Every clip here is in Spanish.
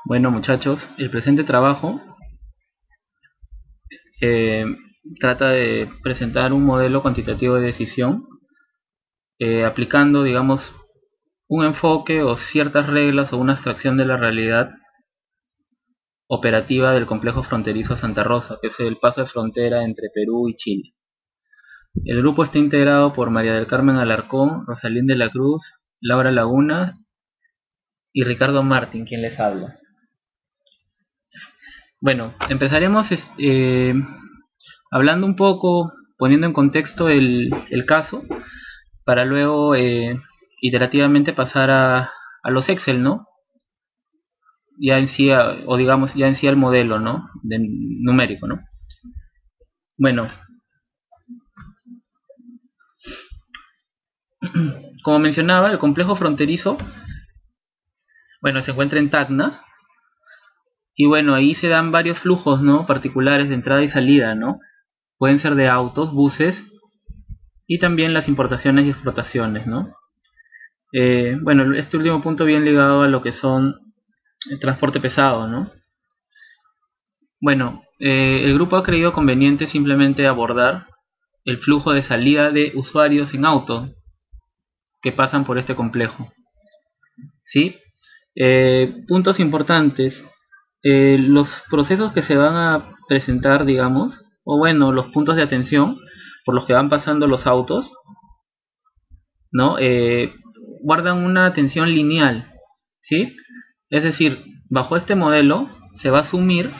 Bueno, muchachos, el presente trabajo eh, trata de presentar un modelo cuantitativo de decisión aplicando, digamos, un enfoque o ciertas reglas o una abstracción de la realidad operativa del complejo fronterizo Santa Rosa, que es el paso de frontera entre Perú y Chile. El grupo está integrado por María del Carmen Alarcón, Rosalín de la Cruz, Laura Laguna y Ricardo Martín, quien les habla. Bueno, empezaremos hablando un poco, poniendo en contexto el caso, para luego iterativamente pasar a los Excel, ¿no? Ya en sí, o digamos, ya en sí al modelo, ¿no? Numérico, ¿no? Bueno, como mencionaba, el complejo fronterizo, bueno, se encuentra en Tacna, y bueno, ahí se dan varios flujos, ¿no? Particulares de entrada y salida, ¿no? Pueden ser de autos, buses, y también las importaciones y exportaciones, ¿no? Bueno, este último punto bien ligado a lo que son el transporte pesado, ¿no? Bueno, el grupo ha creído conveniente simplemente abordar el flujo de salida de usuarios en auto que pasan por este complejo, ¿sí? Puntos importantes, los procesos que se van a presentar, digamos, o bueno, los puntos de atención por los que van pasando los autos, ¿no? Guardan una atención lineal, ¿sí? Es decir, bajo este modelo se va a asumir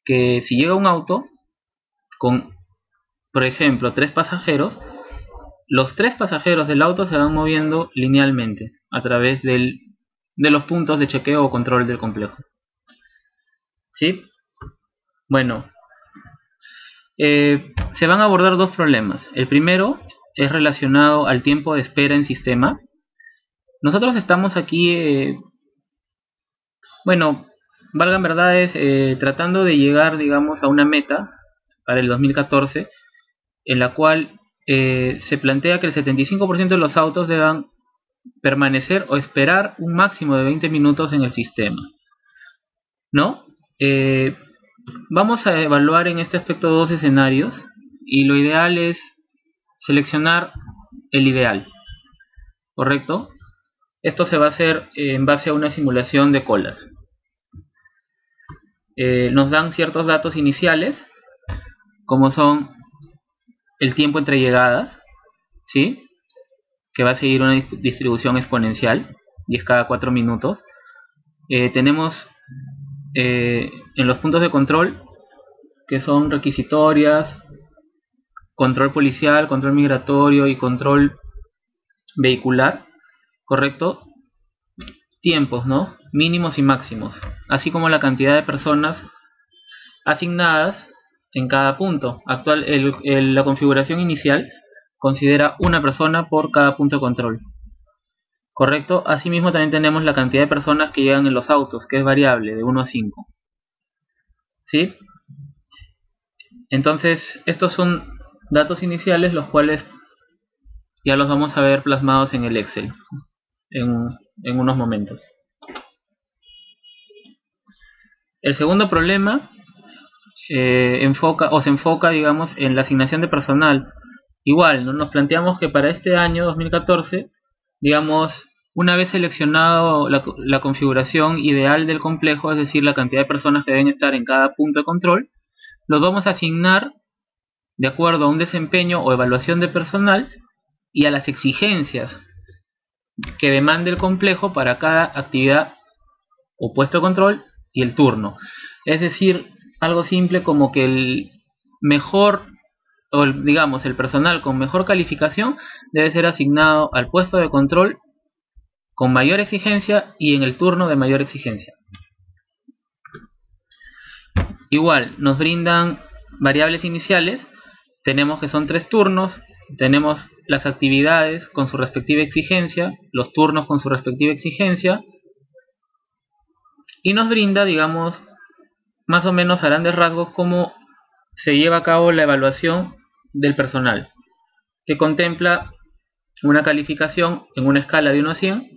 que si llega un auto con, por ejemplo, 3 pasajeros, los 3 pasajeros del auto se van moviendo linealmente a través de los puntos de chequeo o control del complejo. ¿Sí? Bueno, se van a abordar dos problemas. El primero es relacionado al tiempo de espera en sistema. Nosotros estamos aquí, bueno, valgan verdades, tratando de llegar, digamos, a una meta para el 2014, en la cual se plantea que el 75% de los autos deban permanecer o esperar un máximo de 20 minutos en el sistema, ¿no? Vamos a evaluar en este aspecto dos escenarios y lo ideal es seleccionar el ideal, ¿correcto? Esto se va a hacer en base a una simulación de colas. Nos dan ciertos datos iniciales, como son el tiempo entre llegadas, ¿sí? Que va a seguir una distribución exponencial, y es cada 4 minutos. Tenemos en los puntos de control, que son requisitorias, control policial, control migratorio y control vehicular, ¿correcto? Tiempos, ¿no? Mínimos y máximos, así como la cantidad de personas asignadas en cada punto. La configuración inicial considera una persona por cada punto de control, ¿correcto? Asimismo también tenemos la cantidad de personas que llegan en los autos, que es variable, de 1 a 5. ¿Sí? Entonces, estos son datos iniciales, los cuales ya los vamos a ver plasmados en el Excel en unos momentos. El segundo problema se enfoca, digamos, en la asignación de personal. Igual, ¿no? Nos planteamos que para este año 2014, digamos, una vez seleccionado la configuración ideal del complejo, es decir, la cantidad de personas que deben estar en cada punto de control, los vamos a asignar de acuerdo a un desempeño o evaluación de personal y a las exigencias que demande el complejo para cada actividad o puesto de control y el turno. Es decir, algo simple como que el mejor, o digamos, el personal con mejor calificación debe ser asignado al puesto de control con mayor exigencia y en el turno de mayor exigencia. Igual, nos brindan variables iniciales. Tenemos que son 3 turnos, tenemos las actividades con su respectiva exigencia, los turnos con su respectiva exigencia, y nos brinda, digamos, más o menos a grandes rasgos cómo se lleva a cabo la evaluación del personal, que contempla una calificación en una escala de 1 a 100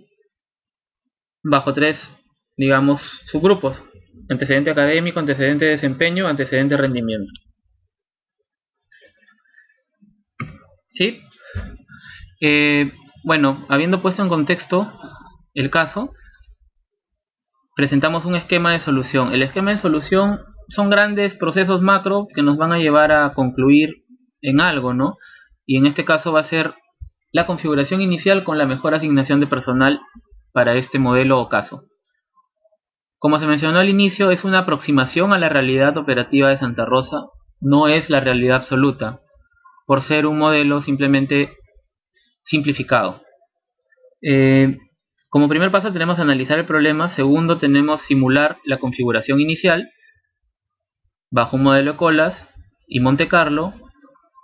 bajo 3, digamos, subgrupos: antecedente académico, antecedente de desempeño, antecedente de rendimiento. ¿Sí? Bueno, habiendo puesto en contexto el caso, presentamos un esquema de solución. El esquema de solución son grandes procesos macro que nos van a llevar a concluir en algo, ¿no? Y en este caso va a ser la configuración inicial con la mejor asignación de personal para este modelo o caso. Como se mencionó al inicio, es una aproximación a la realidad operativa de Santa Rosa, no es la realidad absoluta, por ser un modelo simplemente simplificado. Como primer paso tenemos analizar el problema. Segundo, tenemos simular la configuración inicial bajo un modelo de colas y Monte Carlo.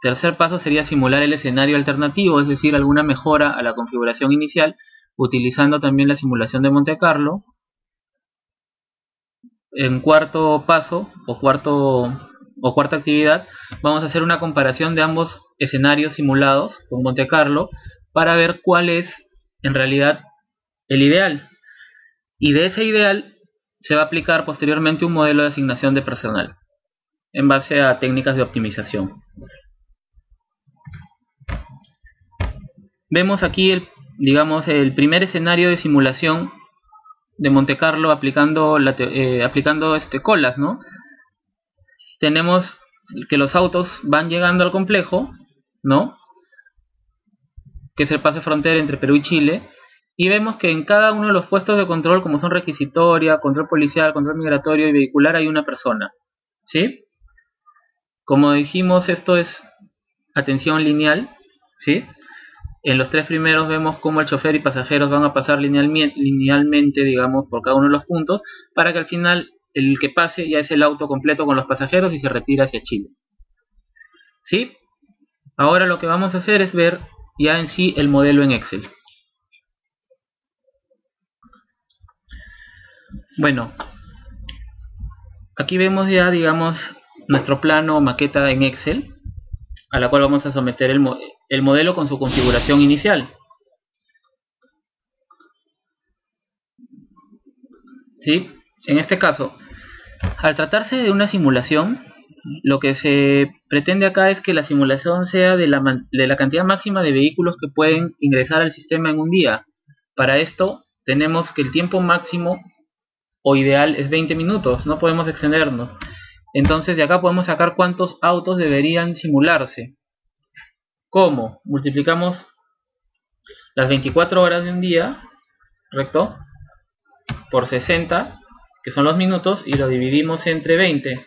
Tercer paso sería simular el escenario alternativo, es decir, alguna mejora a la configuración inicial, utilizando también la simulación de Monte Carlo. En cuarto paso o cuarta actividad, vamos a hacer una comparación de ambos escenarios simulados con Monte Carlo para ver cuál es en realidad el ideal. Y de ese ideal se va a aplicar posteriormente un modelo de asignación de personal en base a técnicas de optimización. Vemos aquí el primer escenario de simulación de Monte Carlo aplicando colas, ¿no? Tenemos que los autos van llegando al complejo, ¿no? Que es el pase frontera entre Perú y Chile, y vemos que en cada uno de los puestos de control, como son requisitoria, control policial, control migratorio y vehicular, hay una persona, ¿sí? Como dijimos, esto es atención lineal, ¿sí? En los tres primeros vemos cómo el chofer y pasajeros van a pasar linealmente, digamos, por cada uno de los puntos, para que al final el que pase ya es el auto completo con los pasajeros y se retira hacia Chile. ¿Sí? Ahora lo que vamos a hacer es ver ya en sí el modelo en Excel. Bueno, aquí vemos ya, digamos, nuestro plano o maqueta en Excel, a la cual vamos a someter el modelo con su configuración inicial. ¿Sí? En este caso, al tratarse de una simulación, lo que se pretende acá es que la simulación sea de la cantidad máxima de vehículos que pueden ingresar al sistema en un día. Para esto tenemos que el tiempo máximo o ideal es 20 minutos, no podemos extendernos. Entonces de acá podemos sacar cuántos autos deberían simularse. ¿Cómo? Multiplicamos las 24 horas de un día, ¿correcto?, por 60, que son los minutos, y lo dividimos entre 20.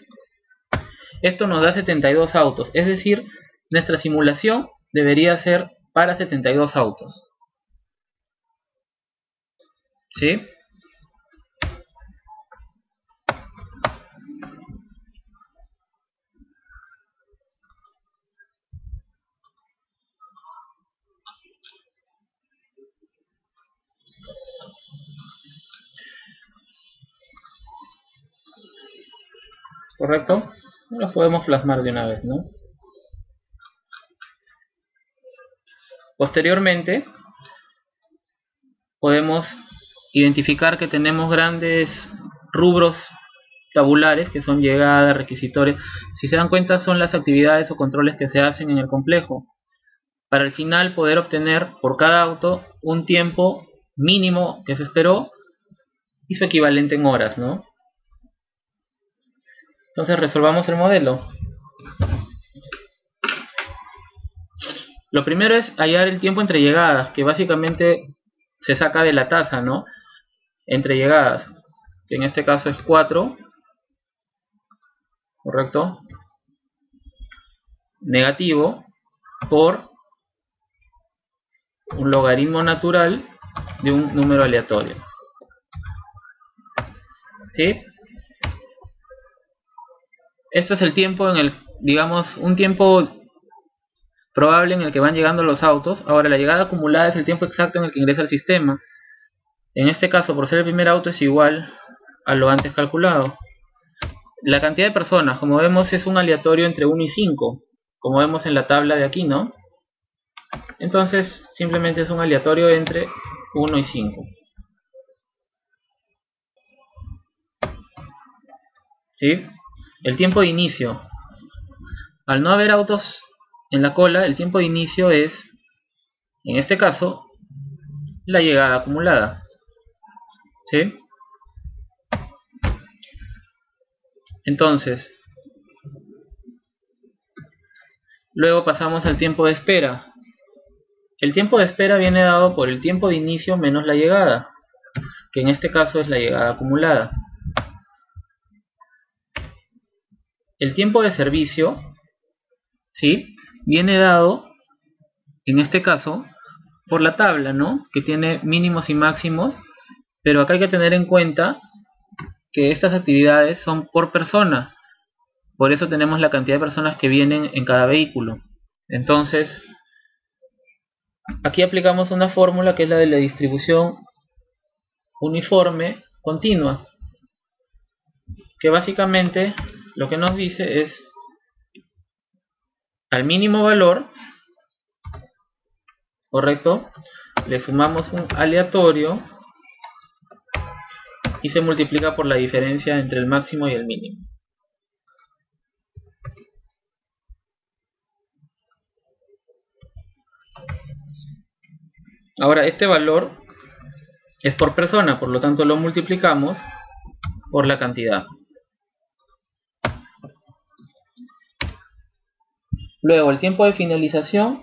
Esto nos da 72 autos, es decir, nuestra simulación debería ser para 72 autos. ¿Sí? ¿Correcto? Los podemos plasmar de una vez, ¿no? Posteriormente, podemos identificar que tenemos grandes rubros tabulares, que son llegadas, requisitorios. Si se dan cuenta, son las actividades o controles que se hacen en el complejo, para al final poder obtener por cada auto un tiempo mínimo que se esperó y su equivalente en horas, ¿no? Entonces resolvamos el modelo. Lo primero es hallar el tiempo entre llegadas, que básicamente se saca de la tasa, ¿no? Entre llegadas, que en este caso es 4, ¿correcto? Negativo por un logaritmo natural de un número aleatorio. ¿Sí? Esto es el tiempo en el, digamos, un tiempo probable en el que van llegando los autos. Ahora, la llegada acumulada es el tiempo exacto en el que ingresa el sistema. En este caso, por ser el primer auto, es igual a lo antes calculado. La cantidad de personas, como vemos, es un aleatorio entre 1 y 5, como vemos en la tabla de aquí, ¿no? Entonces, simplemente es un aleatorio entre 1 y 5. ¿sí? El tiempo de inicio. Al no haber autos en la cola, el tiempo de inicio es, en este caso, la llegada acumulada, ¿sí? Entonces, luego pasamos al tiempo de espera. El tiempo de espera viene dado por el tiempo de inicio menos la llegada, que en este caso es la llegada acumulada. El tiempo de servicio, ¿sí?, viene dado, en este caso, por la tabla, ¿no?, que tiene mínimos y máximos, pero acá hay que tener en cuenta que estas actividades son por persona. Por eso tenemos la cantidad de personas que vienen en cada vehículo. Entonces, aquí aplicamos una fórmula que es la de la distribución uniforme continua, que básicamente lo que nos dice es al mínimo valor, ¿correcto?, le sumamos un aleatorio y se multiplica por la diferencia entre el máximo y el mínimo. Ahora, este valor es por persona, por lo tanto lo multiplicamos por la cantidad. Luego, el tiempo de finalización,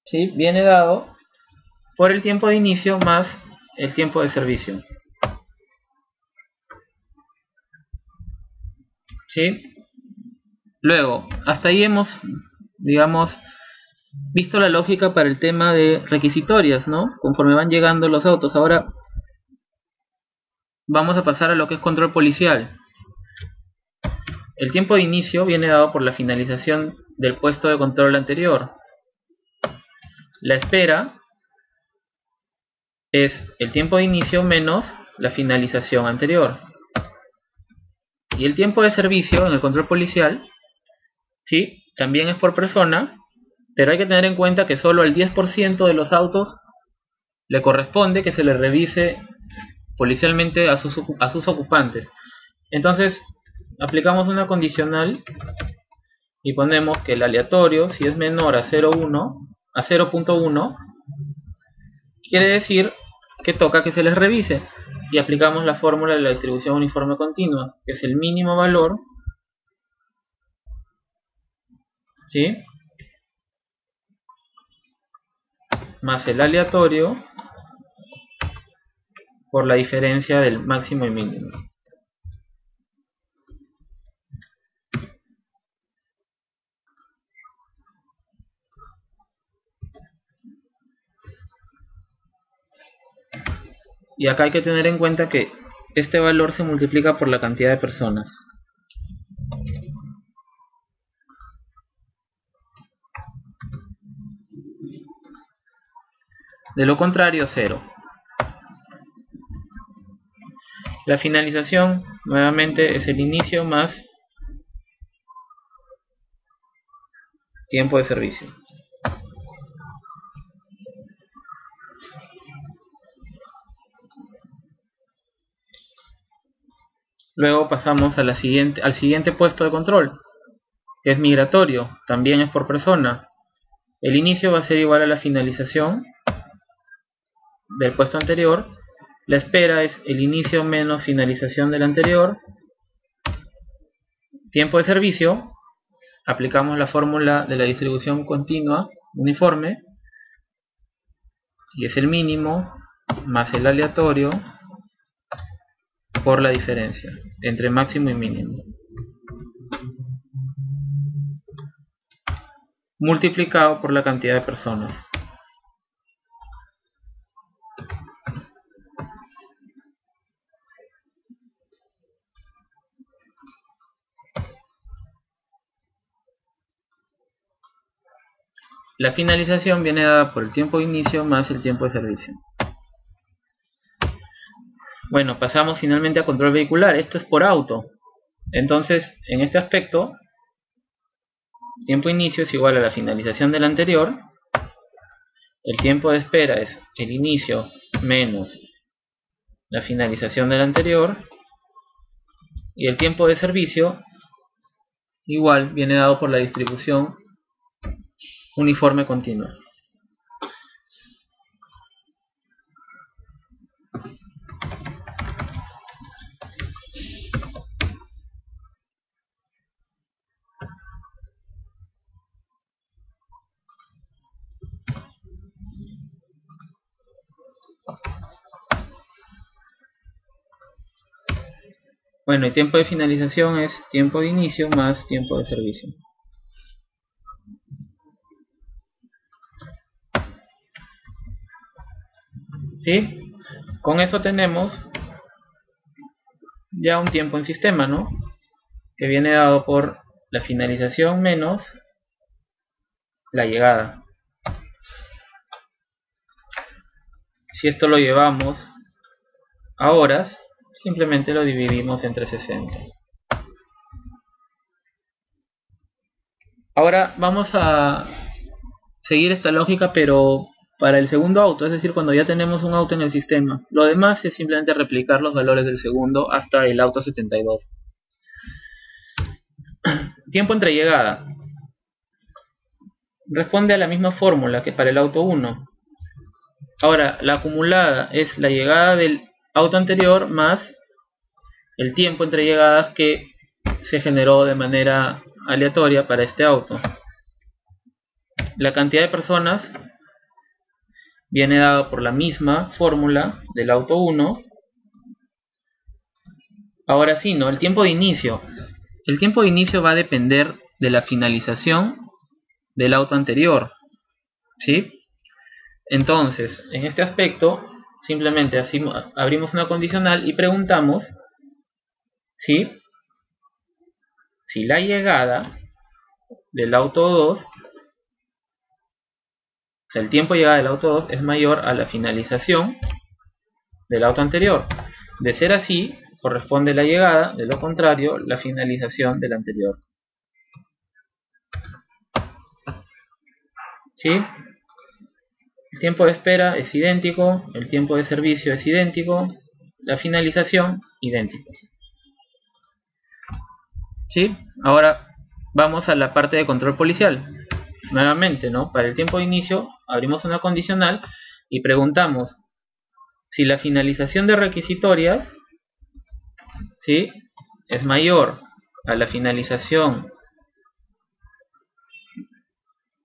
¿sí?, viene dado por el tiempo de inicio más el tiempo de servicio, ¿sí? Luego, hasta ahí hemos, digamos, visto la lógica para el tema de requisitorias, ¿no?, conforme van llegando los autos. Ahora vamos a pasar a lo que es control policial. El tiempo de inicio viene dado por la finalización del puesto de control anterior. La espera es el tiempo de inicio menos la finalización anterior. Y el tiempo de servicio en el control policial, ¿sí?, también es por persona, pero hay que tener en cuenta que solo al 10% de los autos le corresponde que se le revise policialmente a sus ocupantes. Entonces, aplicamos una condicional y ponemos que el aleatorio, si es menor a 0.1, quiere decir que toca que se les revise. Y aplicamos la fórmula de la distribución uniforme continua, que es el mínimo valor, ¿sí?, más el aleatorio por la diferencia del máximo y mínimo. Y acá hay que tener en cuenta que este valor se multiplica por la cantidad de personas. De lo contrario, 0. La finalización, nuevamente, es el inicio más tiempo de servicio. Luego pasamos a al siguiente puesto de control, que es migratorio, también es por persona. El inicio va a ser igual a la finalización del puesto anterior. La espera es el inicio menos finalización del anterior. Tiempo de servicio, aplicamos la fórmula de la distribución continua uniforme, y es el mínimo más el aleatorio por la diferencia entre máximo y mínimo, multiplicado por la cantidad de personas. La finalización viene dada por el tiempo de inicio más el tiempo de servicio. Bueno, pasamos finalmente a control vehicular. Esto es por auto. Entonces, en este aspecto, tiempo de inicio es igual a la finalización del anterior. El tiempo de espera es el inicio menos la finalización del anterior, y el tiempo de servicio igual viene dado por la distribución uniforme continua. Bueno, el tiempo de finalización es tiempo de inicio más tiempo de servicio. ¿Sí? Con eso tenemos ya un tiempo en sistema, ¿no? Que viene dado por la finalización menos la llegada. Si esto lo llevamos a horas, simplemente lo dividimos entre 60. Ahora vamos a seguir esta lógica, pero para el segundo auto, es decir, cuando ya tenemos un auto en el sistema. Lo demás es simplemente replicar los valores del segundo hasta el auto 72. Tiempo entre llegada. Responde a la misma fórmula que para el auto 1. Ahora, la acumulada es la llegada del auto anterior más el tiempo entre llegadas que se generó de manera aleatoria para este auto. La cantidad de personas viene dada por la misma fórmula del auto 1. Ahora sí, ¿no? El tiempo de inicio. El tiempo de inicio va a depender de la finalización del auto anterior, ¿sí? Entonces, en este aspecto, simplemente así abrimos una condicional y preguntamos, ¿sí?, si la llegada del auto 2, o sea, el tiempo de llegada del auto 2 es mayor a la finalización del auto anterior. De ser así, corresponde la llegada, de lo contrario, la finalización del anterior. ¿Sí? El tiempo de espera es idéntico, el tiempo de servicio es idéntico, la finalización idéntico. ¿Sí? Ahora vamos a la parte de control policial. Nuevamente, ¿no? Para el tiempo de inicio abrimos una condicional y preguntamos si la finalización de requisitorias, ¿sí?, es mayor a la finalización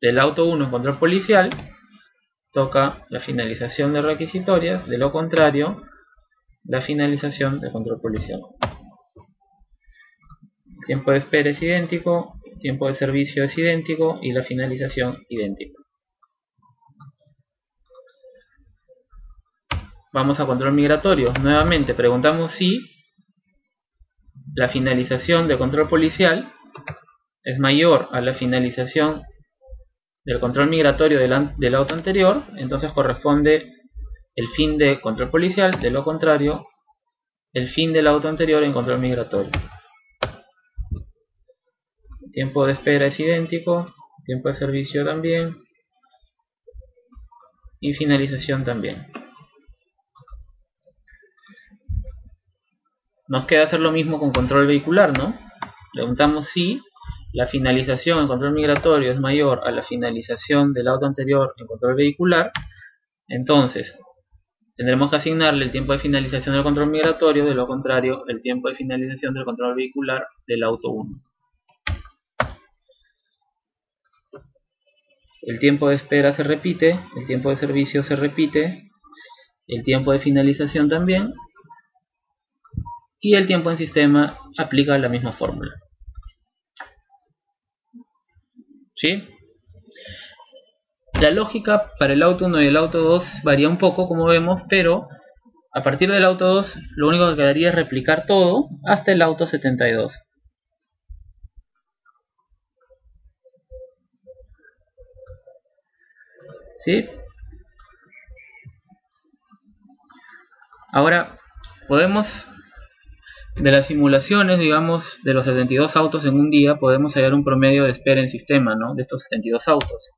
del auto 1 en control policial, toca la finalización de requisitorias, de lo contrario, la finalización de control policial. El tiempo de espera es idéntico, el tiempo de servicio es idéntico y la finalización idéntica. Vamos a control migratorio. Nuevamente preguntamos si la finalización de control policial es mayor a la finalización del control migratorio del auto anterior, entonces corresponde el fin de control policial, de lo contrario, el fin del auto anterior en control migratorio. El tiempo de espera es idéntico, el tiempo de servicio también, y finalización también. Nos queda hacer lo mismo con control vehicular, ¿no? Preguntamos si la finalización en control migratorio es mayor a la finalización del auto anterior en control vehicular. Entonces, tendremos que asignarle el tiempo de finalización del control migratorio, de lo contrario, el tiempo de finalización del control vehicular del auto 1. El tiempo de espera se repite, el tiempo de servicio se repite, el tiempo de finalización también, y el tiempo en sistema aplica la misma fórmula. ¿Sí? La lógica para el auto 1 y el auto 2 varía un poco, como vemos, pero a partir del auto 2 lo único que quedaría es replicar todo hasta el auto 72. ¿Sí? Ahora podemos, de las simulaciones, digamos, de los 72 autos en un día, podemos hallar un promedio de espera en sistema, ¿no?, de estos 72 autos.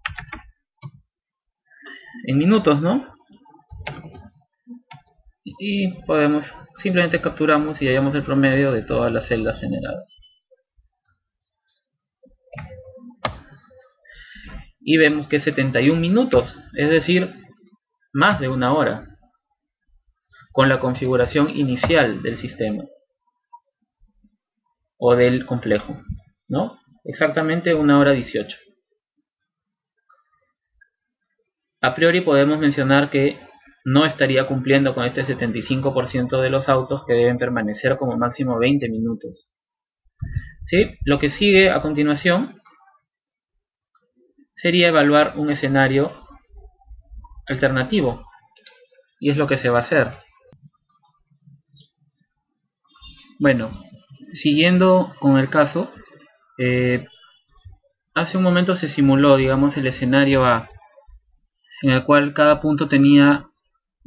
En minutos, ¿no? y podemos, simplemente capturamos y hallamos el promedio de todas las celdas generadas. Y vemos que es 71 minutos, es decir, más de una hora, con la configuración inicial del sistema o del complejo, ¿no? Exactamente 1 hora 18. A priori podemos mencionar que no estaría cumpliendo con este 75% de los autos que deben permanecer como máximo 20 minutos. ¿Sí? Lo que sigue a continuación sería evaluar un escenario alternativo, y es lo que se va a hacer. Bueno, siguiendo con el caso, hace un momento se simuló, digamos, el escenario A, en el cual cada punto tenía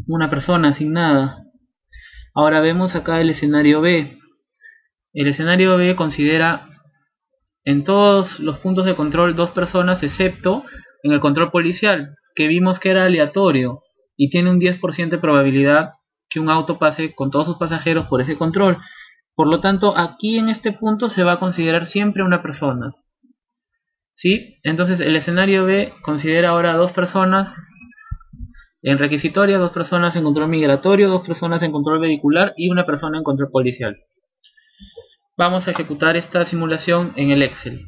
una persona asignada. Ahora vemos acá el escenario B. El escenario B considera en todos los puntos de control 2 personas, excepto en el control policial, que vimos que era aleatorio y tiene un 10% de probabilidad que un auto pase con todos sus pasajeros por ese control. Por lo tanto, aquí en este punto se va a considerar siempre una persona. ¿Sí? Entonces el escenario B considera ahora 2 personas en requisitoria, 2 personas en control migratorio, 2 personas en control vehicular y 1 persona en control policial. Vamos a ejecutar esta simulación en el Excel.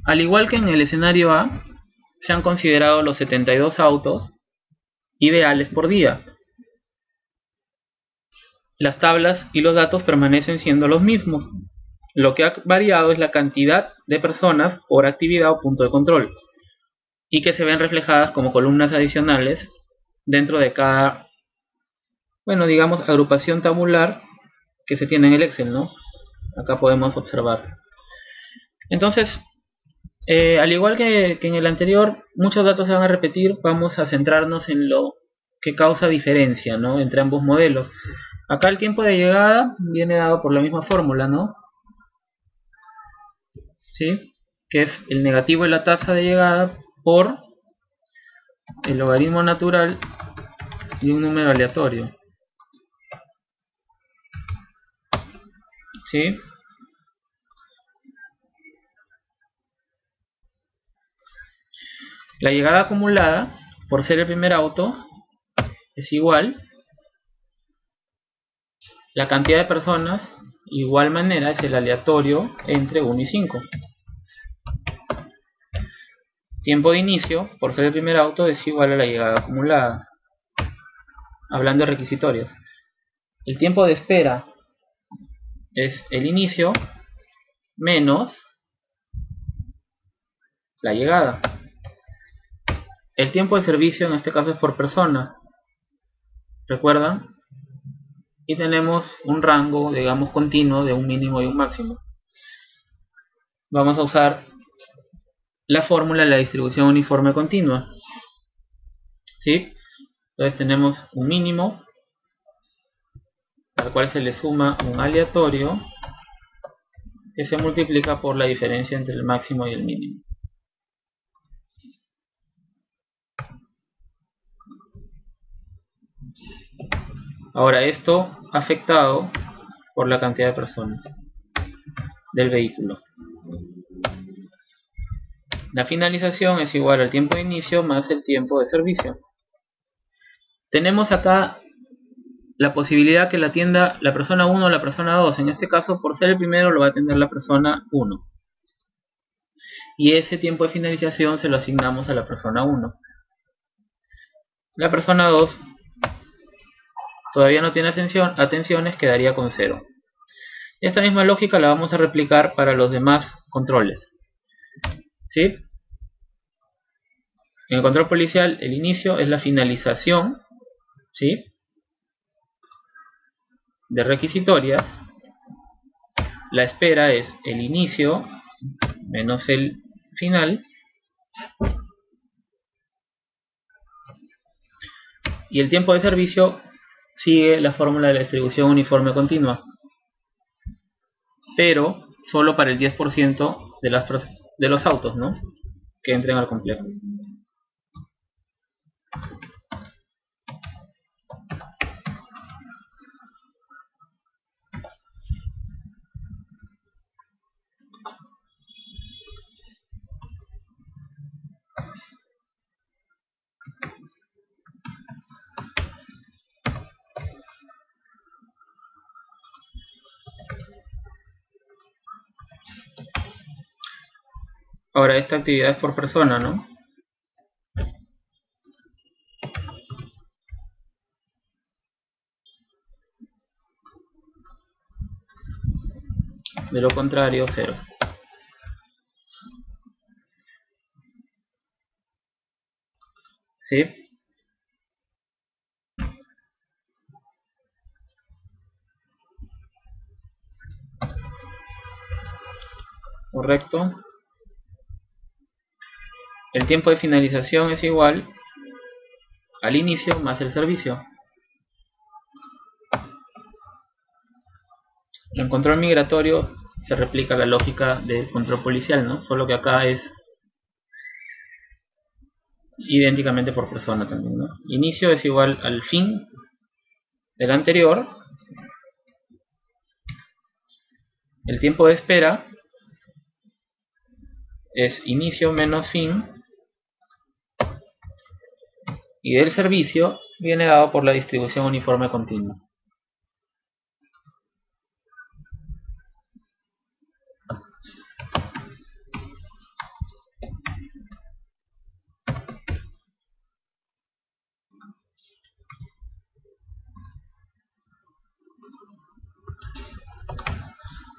Al igual que en el escenario A, se han considerado los 72 autos ideales por día. Las tablas y los datos permanecen siendo los mismos. Lo que ha variado es la cantidad de personas por actividad o punto de control, y que se ven reflejadas como columnas adicionales dentro de cada, bueno, digamos, agrupación tabular que se tiene en el Excel, ¿no? Acá podemos observar. Entonces, al igual que en el anterior, muchos datos se van a repetir. Vamos a centrarnos en lo que causa diferencia, ¿no?, entre ambos modelos. Acá el tiempo de llegada viene dado por la misma fórmula, ¿no? ¿Sí? Que es el negativo de la tasa de llegada por el logaritmo natural y un número aleatorio. ¿Sí? La llegada acumulada, por ser el primer auto, es igual. La cantidad de personas, igual manera, es el aleatorio entre 1 y 5. Tiempo de inicio, por ser el primer auto, es igual a la llegada acumulada. Hablando de requisitorios. El tiempo de espera es el inicio menos la llegada. El tiempo de servicio en este caso es por persona. ¿Recuerdan? Y tenemos un rango, digamos, continuo de un mínimo y un máximo. Vamos a usar la fórmula de la distribución uniforme continua. ¿Sí? Entonces tenemos un mínimo al cual se le suma un aleatorio que se multiplica por la diferencia entre el máximo y el mínimo. Ahora esto afectado por la cantidad de personas del vehículo. La finalización es igual al tiempo de inicio más el tiempo de servicio. Tenemos acá la posibilidad que la atienda la persona 1 o la persona 2. En este caso, por ser el primero, lo va a atender la persona 1. Y ese tiempo de finalización se lo asignamos a la persona 1. La persona 2 todavía no tiene atenciones, quedaría con 0. Esta misma lógica la vamos a replicar para los demás controles. ¿Sí? En el control policial, el inicio es la finalización, ¿sí?, de requisitorias. La espera es el inicio menos el final. Y el tiempo de servicio sigue la fórmula de la distribución uniforme continua, pero solo para el 10% de los autos, ¿no?, que entren al complejo. Ahora esta actividad es por persona, ¿no? De lo contrario, 0. ¿Sí? Correcto. El tiempo de finalización es igual al inicio más el servicio. En control migratorio se replica la lógica del control policial, ¿no? Solo que acá es idénticamente por persona también, ¿no? Inicio es igual al fin del anterior. El tiempo de espera es inicio menos fin. Y del servicio viene dado por la distribución uniforme continua.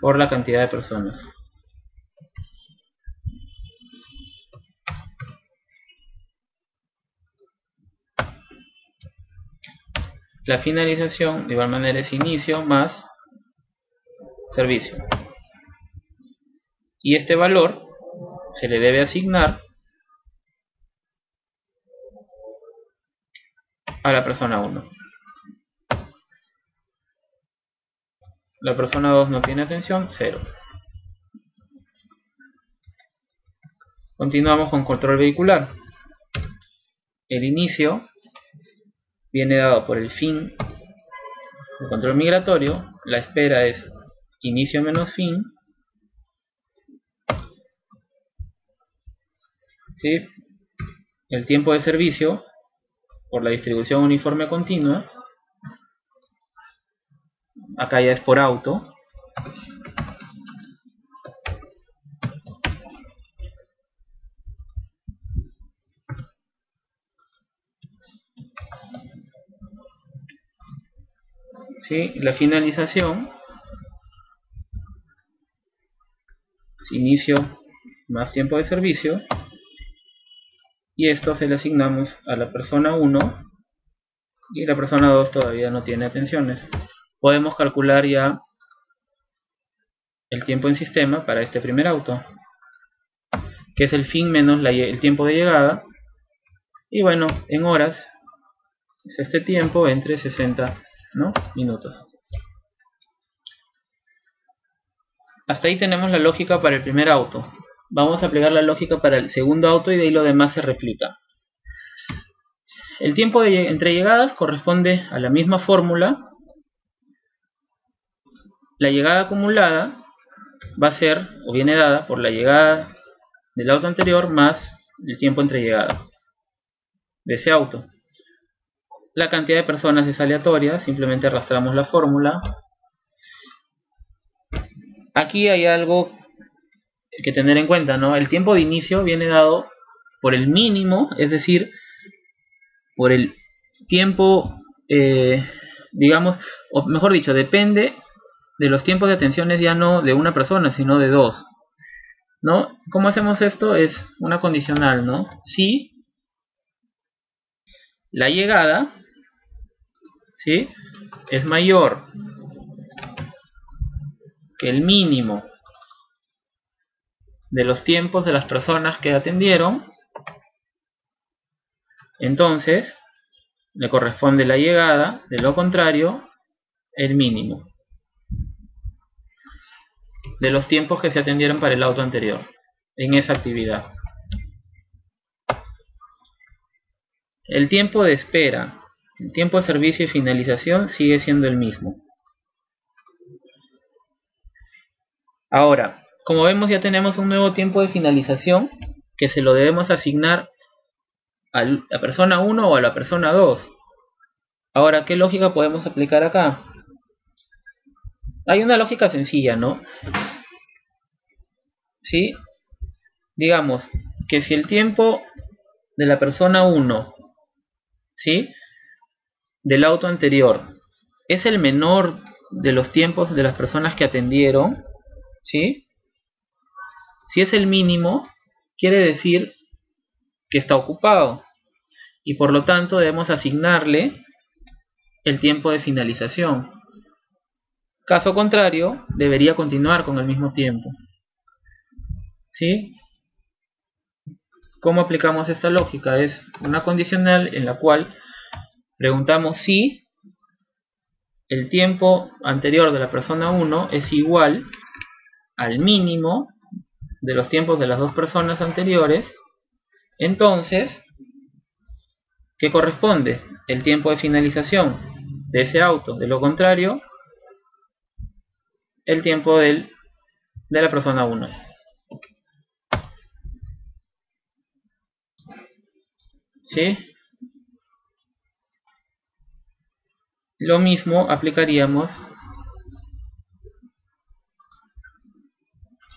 Por la cantidad de personas. La finalización de igual manera es inicio más servicio. Y este valor se le debe asignar a la persona 1. La persona 2 no tiene atención, 0. Continuamos con control vehicular. El inicio viene dado por el fin del control migratorio. La espera es inicio menos fin. ¿Sí? El tiempo de servicio por la distribución uniforme continua. Acá ya es por auto. ¿Sí? La finalización es inicio más tiempo de servicio. Y esto se le asignamos a la persona 1. Y la persona 2 todavía no tiene atenciones. Podemos calcular ya el tiempo en sistema para este primer auto, que es el fin menos el tiempo de llegada. Y bueno, en horas es este tiempo entre 60, ¿no?, minutos. Hasta ahí tenemos la lógica para el primer auto. Vamos a aplicar la lógica para el segundo auto y de ahí lo demás se replica. El tiempo entre llegadas corresponde a la misma fórmula. La llegada acumulada va a ser, o viene dada por la llegada del auto anterior más el tiempo entre llegada de ese auto. La cantidad de personas es aleatoria, simplemente arrastramos la fórmula. Aquí hay algo que tener en cuenta, ¿no? El tiempo de inicio viene dado por el mínimo, es decir, por el tiempo, digamos, o mejor dicho, depende de los tiempos de atenciones ya no de una persona, sino de 2, ¿no? ¿Cómo hacemos esto? Es una condicional, ¿no? Si la llegada, ¿sí?, es mayor que el mínimo de los tiempos de las personas que atendieron, entonces le corresponde la llegada, de lo contrario, el mínimo de los tiempos que se atendieron para el auto anterior en esa actividad. el tiempo de espera, el tiempo de servicio y finalización sigue siendo el mismo. Ahora, como vemos, ya tenemos un nuevo tiempo de finalización que se lo debemos asignar a la persona 1 o a la persona 2. Ahora, ¿qué lógica podemos aplicar acá? Hay una lógica sencilla, ¿no? ¿Sí? Digamos que si el tiempo de la persona 1, ¿sí?, del auto anterior es el menor de los tiempos de las personas que atendieron, ¿sí?, si es el mínimo, quiere decir que está ocupado y por lo tanto debemos asignarle el tiempo de finalización. Caso contrario, debería continuar con el mismo tiempo. ¿Sí? ¿Cómo aplicamos esta lógica? Es una condicional en la cual preguntamos si el tiempo anterior de la persona 1 es igual al mínimo de los tiempos de las dos personas anteriores. Entonces, ¿qué corresponde? El tiempo de finalización de ese auto. De lo contrario, el tiempo de la persona 1. ¿Sí? Lo mismo aplicaríamos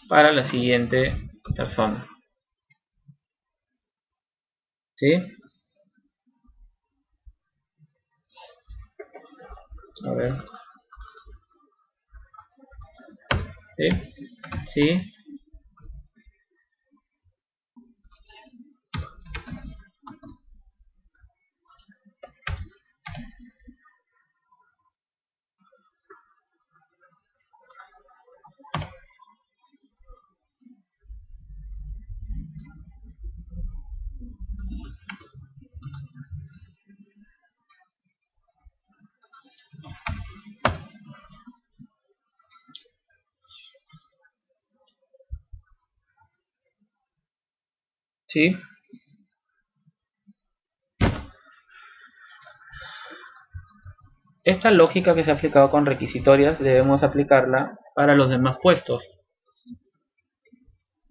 para la siguiente persona. ¿Sí? A ver. ¿Sí? ¿Sí? ¿Sí? Esta lógica que se ha aplicado con requisitorias debemos aplicarla para los demás puestos,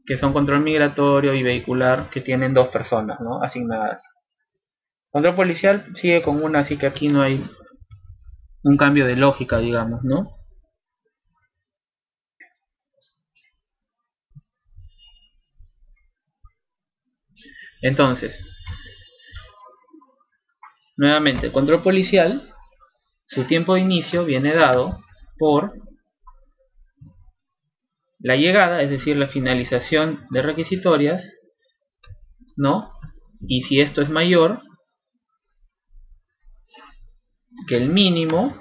que son control migratorio y vehicular, que tienen dos personas, ¿no?, asignadas. Control policial sigue con una, así que aquí no hay un cambio de lógica, digamos, ¿no? Entonces, nuevamente, el control policial, su tiempo de inicio viene dado por la llegada, es decir, la finalización de requisitorias, ¿no? Y si esto es mayor que el mínimo,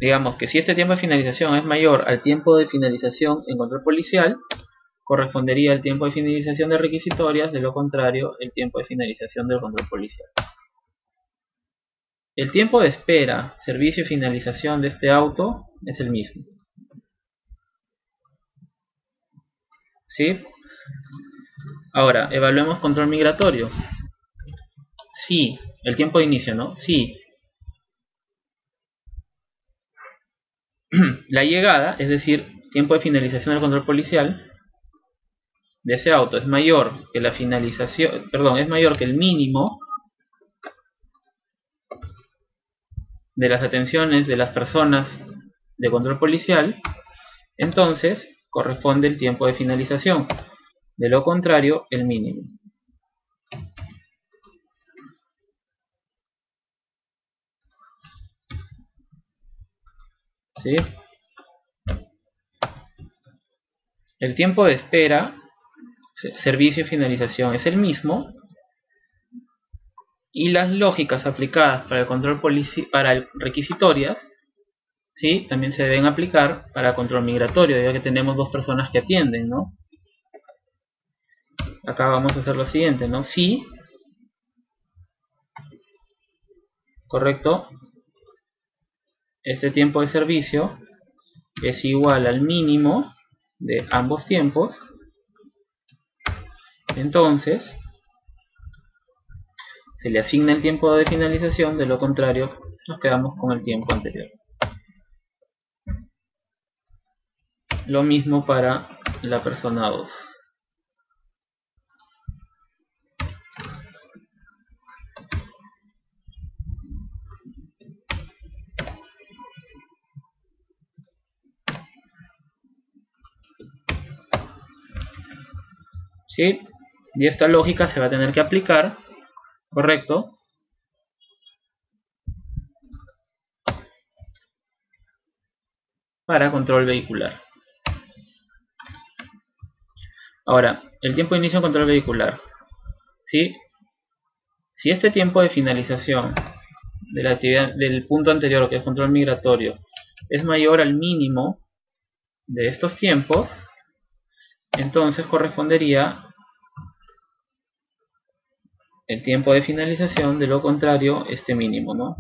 digamos que si este tiempo de finalización es mayor al tiempo de finalización en control policial, correspondería el tiempo de finalización de requisitorias, de lo contrario, el tiempo de finalización del control policial. El tiempo de espera, servicio y finalización de este auto es el mismo. ¿Sí? Ahora, evaluemos control migratorio. Sí, el tiempo de inicio, ¿no? Sí. La llegada, es decir, tiempo de finalización del control policial de ese auto es mayor que la finalización, perdón, es mayor que el mínimo de las atenciones de las personas de control policial, entonces corresponde el tiempo de finalización. De lo contrario, el mínimo. ¿Sí? El tiempo de espera, servicio y finalización es el mismo. Y las lógicas aplicadas para el control para el requisitorias, ¿sí?, también se deben aplicar para control migratorio, ya que tenemos dos personas que atienden, ¿no? Acá vamos a hacer lo siguiente, ¿no? Si, correcto, este tiempo de servicio es igual al mínimo de ambos tiempos, Entonces se le asigna el tiempo de finalización, de lo contrario nos quedamos con el tiempo anterior. Lo mismo para la persona 2. ¿Sí? Y esta lógica se va a tener que aplicar, ¿correcto? Para control vehicular. Ahora, el tiempo de inicio en control vehicular. ¿Sí? Si este tiempo de finalización de la actividad del punto anterior, que es control migratorio, es mayor al mínimo de estos tiempos, entonces correspondería el tiempo de finalización, de lo contrario, este mínimo, ¿no?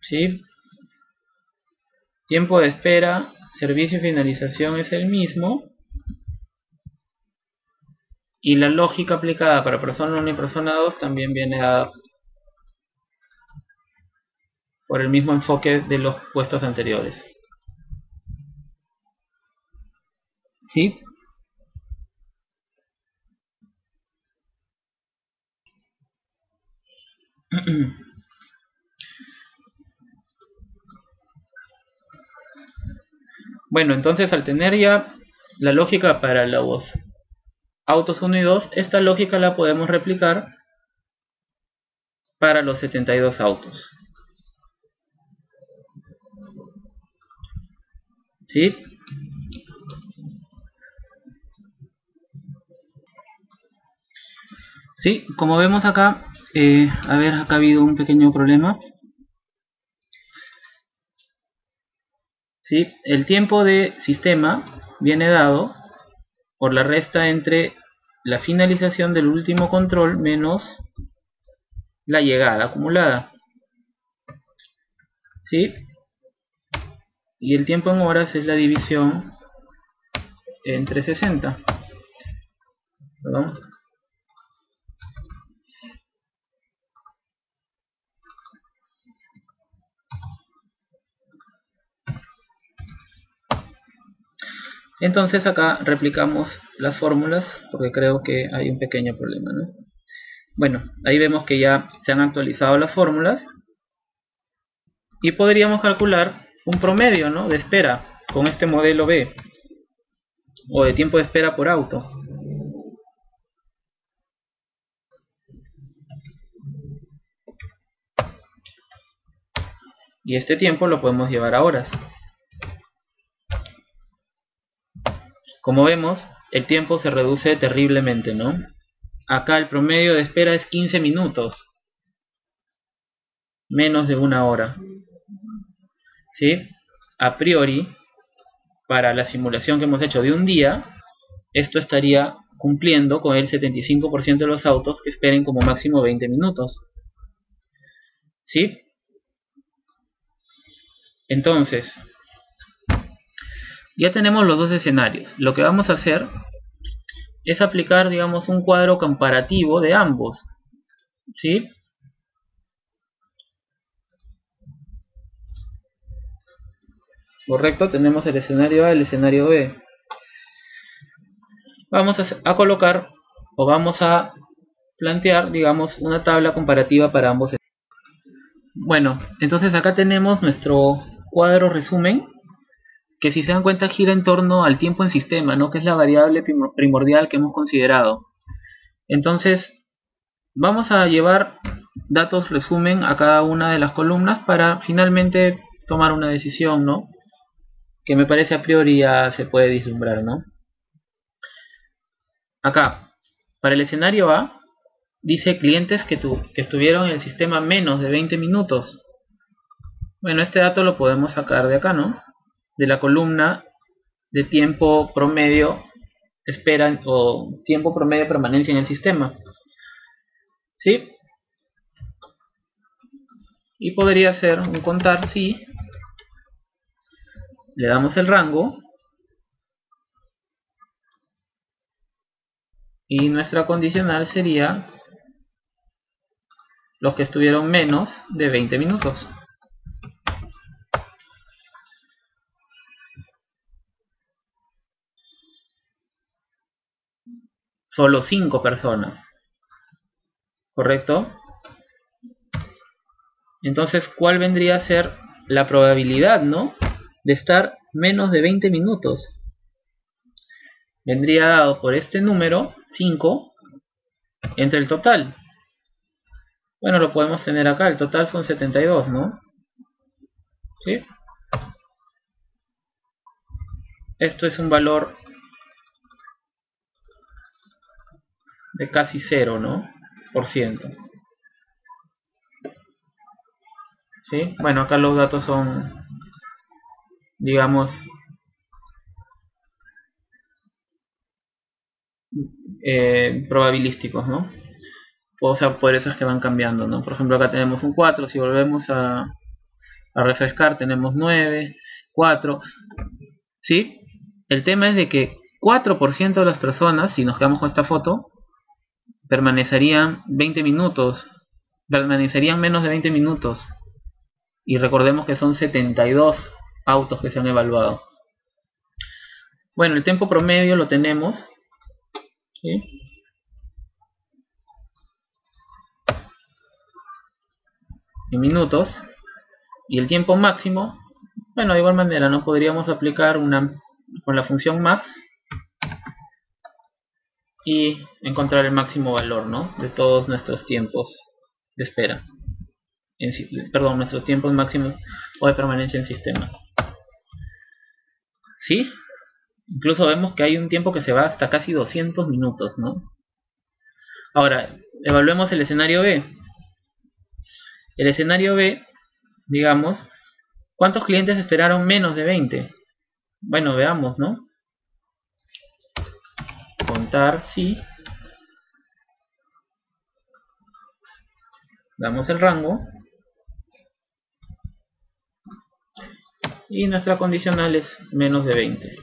¿Sí? Tiempo de espera, servicio y finalización es el mismo. Y la lógica aplicada para persona 1 y persona 2 también viene dada por el mismo enfoque de los puestos anteriores. ¿Sí? Bueno, entonces al tener ya la lógica para los autos 1 y 2, esta lógica la podemos replicar para los 72 autos. ¿Sí? Sí, como vemos acá, acá ha habido un pequeño problema. ¿Sí? El tiempo de sistema viene dado por la resta entre la finalización del último control menos la llegada acumulada. ¿Sí? Y el tiempo en horas es la división entre 60. ¿Perdón? Entonces acá replicamos las fórmulas porque creo que hay un pequeño problema, ¿no? Bueno, ahí vemos que ya se han actualizado las fórmulas y podríamos calcular un promedio, ¿no?, de espera con este modelo B o de tiempo de espera por auto. Y este tiempo lo podemos llevar a horas. Como vemos, el tiempo se reduce terriblemente, ¿no? Acá el promedio de espera es 15 minutos. Menos de una hora. ¿Sí? A priori, para la simulación que hemos hecho de un día, esto estaría cumpliendo con el 75% de los autos que esperen como máximo 20 minutos. ¿Sí? Entonces, ya tenemos los dos escenarios. Lo que vamos a hacer es aplicar, digamos, un cuadro comparativo de ambos. ¿Sí? Correcto, tenemos el escenario A y el escenario B. Vamos a colocar o vamos a plantear, digamos, una tabla comparativa para ambos. Bueno, entonces acá tenemos nuestro cuadro resumen, que si se dan cuenta gira en torno al tiempo en sistema, ¿no?, que es la variable primordial que hemos considerado. Entonces vamos a llevar datos resumen a cada una de las columnas para finalmente tomar una decisión, ¿no?, que me parece a priori ya se puede vislumbrar, ¿no? Acá, para el escenario A, dice clientes que estuvieron en el sistema menos de 20 minutos. Bueno, este dato lo podemos sacar de acá, ¿no? de la columna de tiempo promedio espera o tiempo promedio de permanencia en el sistema. ¿Sí? Y podría ser un contar si le damos el rango y nuestra condicional sería los que estuvieron menos de 20 minutos. Solo 5 personas. ¿Correcto? Entonces, ¿cuál vendría a ser la probabilidad, ¿no?, de estar menos de 20 minutos? Vendría dado por este número, 5, entre el total. Bueno, lo podemos tener acá, el total son 72, ¿no? ¿Sí? Esto es un valor de casi 0, ¿no? Por ciento. ¿Sí? Bueno, acá los datos son, digamos, probabilísticos, ¿no? O sea, por eso es que van cambiando, ¿no? Por ejemplo, acá tenemos un 4, si volvemos a refrescar tenemos 9, 4, ¿sí? El tema es de que 4% de las personas, si nos quedamos con esta foto, permanecerían 20 minutos, permanecerían menos de 20 minutos. Y recordemos que son 72 autos que se han evaluado. Bueno, el tiempo promedio lo tenemos, ¿sí?, en minutos. Y el tiempo máximo, bueno, de igual manera, ¿no?, podríamos aplicar con la función max y encontrar el máximo valor, ¿no?, de todos nuestros tiempos de espera. Perdón, nuestros tiempos máximos o de permanencia en sistema. ¿Sí? Incluso vemos que hay un tiempo que se va hasta casi 200 minutos, ¿no? Ahora, evaluemos el escenario B. El escenario B, digamos, ¿cuántos clientes esperaron menos de 20? Bueno, veamos, ¿no? Contar si. Damos el rango. Y nuestra condicional es menos de 20.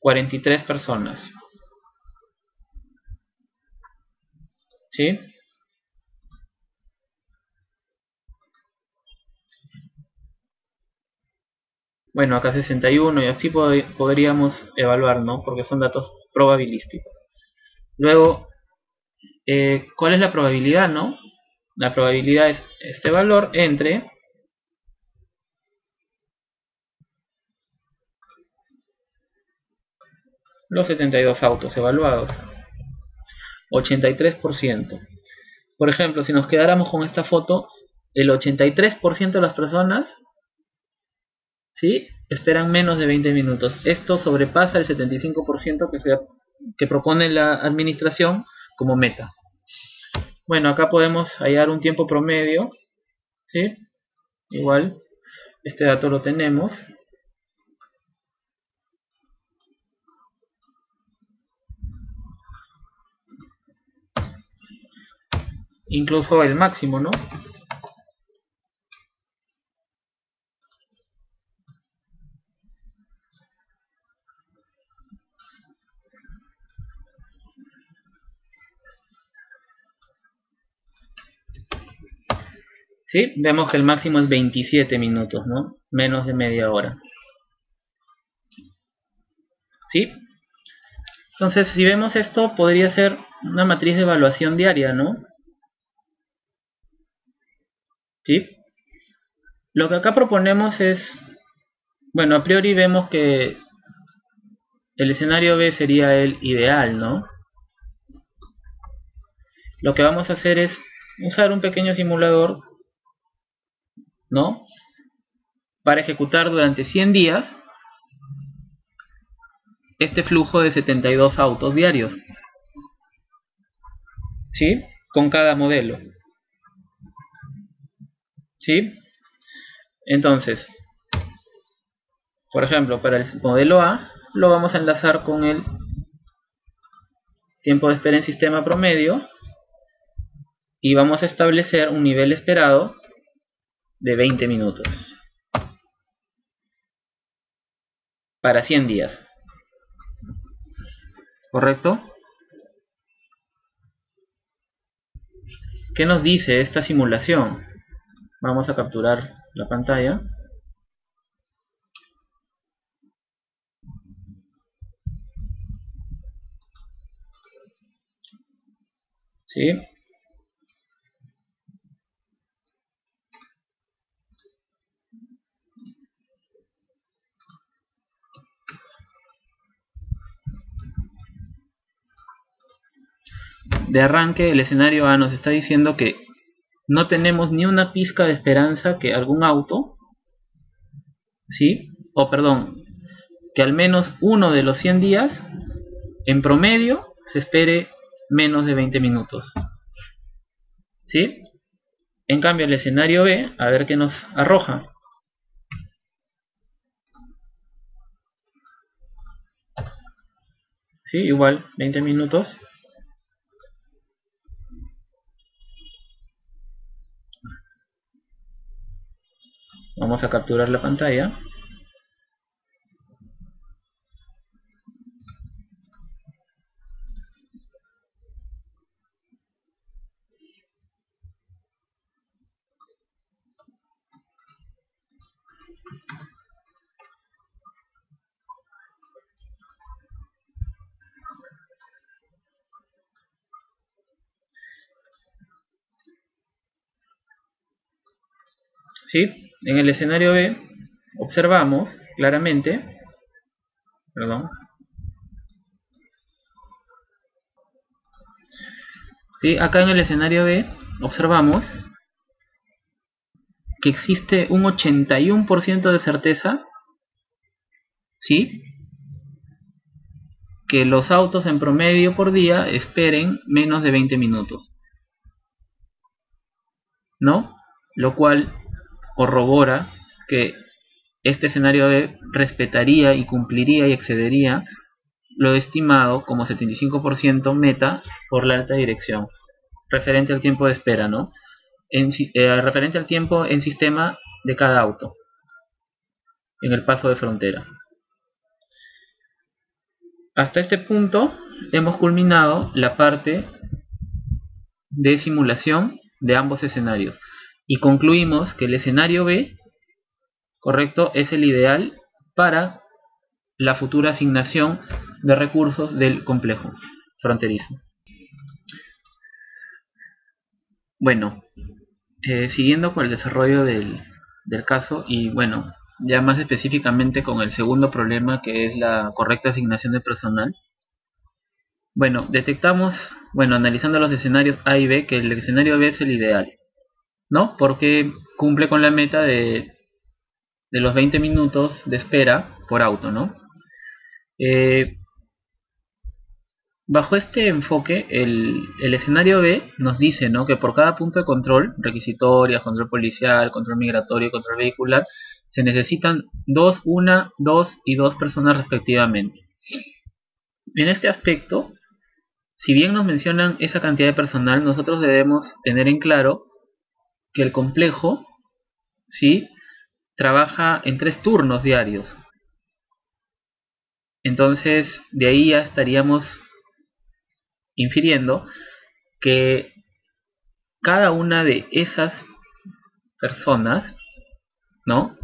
$43 personas. ¿Sí? Bueno, acá 61 y así podríamos evaluar, ¿no? Porque son datos probabilísticos. Luego, ¿cuál es la probabilidad, no? La probabilidad es este valor entre los 72 autos evaluados. 83%. Por ejemplo, si nos quedáramos con esta foto, el 83% de las personas, ¿sí?, esperan menos de 20 minutos. Esto sobrepasa el 75% que propone la administración como meta. Bueno, acá podemos hallar un tiempo promedio, ¿sí? Igual, este dato lo tenemos. Incluso el máximo, ¿no? ¿Sí? Vemos que el máximo es 27 minutos, ¿no? Menos de media hora. ¿Sí? Entonces, si vemos esto, podría ser una matriz de evaluación diaria, ¿no? ¿Sí? Lo que acá proponemos es, bueno, a priori vemos que el escenario B sería el ideal, ¿no? Lo que vamos a hacer es usar un pequeño simulador, ¿no?, para ejecutar durante 100 días este flujo de 72 autos diarios, ¿sí?, con cada modelo. ¿sí? Entonces, por ejemplo, para el modelo A, lo vamos a enlazar con el tiempo de espera en sistema promedio y vamos a establecer un nivel esperado de 20 minutos para 100 días. ¿Correcto? ¿Qué nos dice esta simulación? Vamos a capturar la pantalla. ¿Sí? De arranque, el escenario A nos está diciendo que no tenemos ni una pizca de esperanza que algún auto, ¿sí? O perdón, que al menos uno de los 100 días, en promedio, se espere menos de 20 minutos. ¿Sí? En cambio, el escenario B, a ver qué nos arroja. ¿Sí? Igual, 20 minutos. Vamos a capturar la pantalla. ¿Sí? En el escenario B observamos claramente, perdón, ¿sí? Acá en el escenario B observamos que existe un 81% de certeza, ¿sí? Que los autos en promedio por día esperen menos de 20 minutos, ¿no? Lo cual corrobora que este escenario B respetaría y cumpliría y excedería lo estimado como 75% meta por la alta dirección, referente al tiempo de espera, ¿no? Referente al tiempo en sistema de cada auto en el paso de frontera. Hasta este punto hemos culminado la parte de simulación de ambos escenarios y concluimos que el escenario B, correcto, es el ideal para la futura asignación de recursos del complejo fronterizo. Bueno, siguiendo con el desarrollo del caso y bueno, ya más específicamente con el segundo problema, que es la correcta asignación de personal. Bueno, detectamos, analizando los escenarios A y B, que el escenario B es el ideal, ¿no? Porque cumple con la meta de los 20 minutos de espera por auto, ¿no? Bajo este enfoque, el escenario B nos dice, ¿no?, que por cada punto de control, requisitoria, control policial, control migratorio y control vehicular, se necesitan 2, 1, 2 y 2 personas respectivamente. En este aspecto, si bien nos mencionan esa cantidad de personal, nosotros debemos tener en claro que el complejo, ¿sí?, trabaja en 3 turnos diarios. Entonces, de ahí ya estaríamos infiriendo que cada una de esas personas, ¿no?,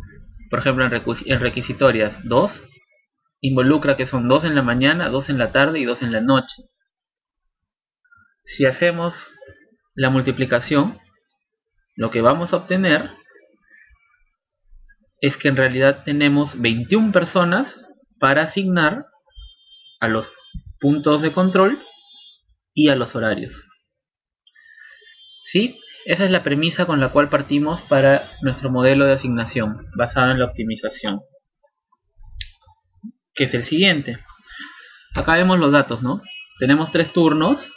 por ejemplo en requisitorias 2, involucra que son 2 en la mañana, 2 en la tarde y 2 en la noche. Si hacemos la multiplicación, lo que vamos a obtener es que en realidad tenemos 21 personas para asignar a los puntos de control y a los horarios. ¿Sí? Esa es la premisa con la cual partimos para nuestro modelo de asignación basado en la optimización, que es el siguiente. Acá vemos los datos, ¿no? Tenemos 3 turnos,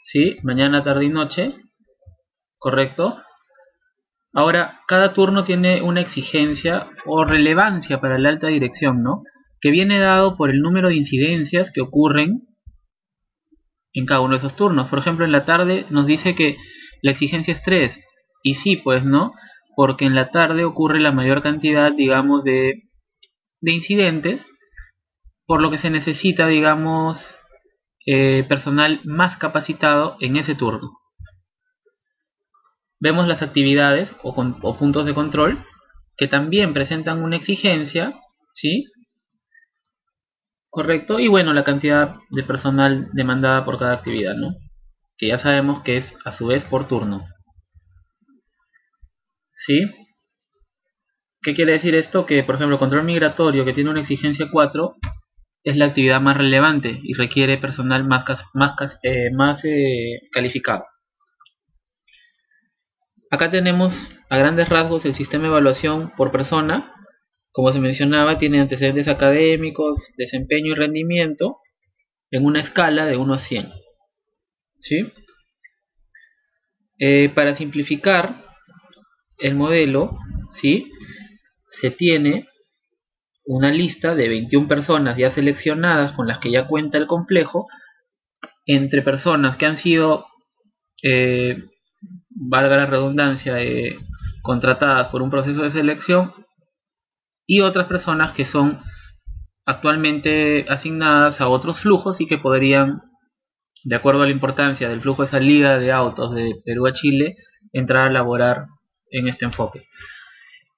¿sí? Mañana, tarde y noche, ¿correcto? Ahora, cada turno tiene una exigencia o relevancia para la alta dirección, ¿no? Que viene dado por el número de incidencias que ocurren en cada uno de esos turnos. Por ejemplo, en la tarde nos dice que la exigencia es 3. Y sí, pues, ¿no? Porque en la tarde ocurre la mayor cantidad, digamos, de incidentes, por lo que se necesita, digamos, personal más capacitado en ese turno. Vemos las actividades o puntos de control que también presentan una exigencia, ¿sí? Correcto. Y bueno, la cantidad de personal demandada por cada actividad, ¿no? Que ya sabemos que es a su vez por turno. ¿Sí? ¿Qué quiere decir esto? Que, por ejemplo, control migratorio, que tiene una exigencia 4, es la actividad más relevante y requiere personal más calificado. Acá tenemos a grandes rasgos el sistema de evaluación por persona. Como se mencionaba, tiene antecedentes académicos, desempeño y rendimiento en una escala de 1 a 100. ¿Sí? Para simplificar el modelo, ¿sí? Se tiene una lista de 21 personas ya seleccionadas con las que ya cuenta el complejo, entre personas que han sido, valga la redundancia, contratadas por un proceso de selección, y otras personas que son actualmente asignadas a otros flujos y que podrían, de acuerdo a la importancia del flujo de salida de autos de Perú a Chile, entrar a laborar en este enfoque.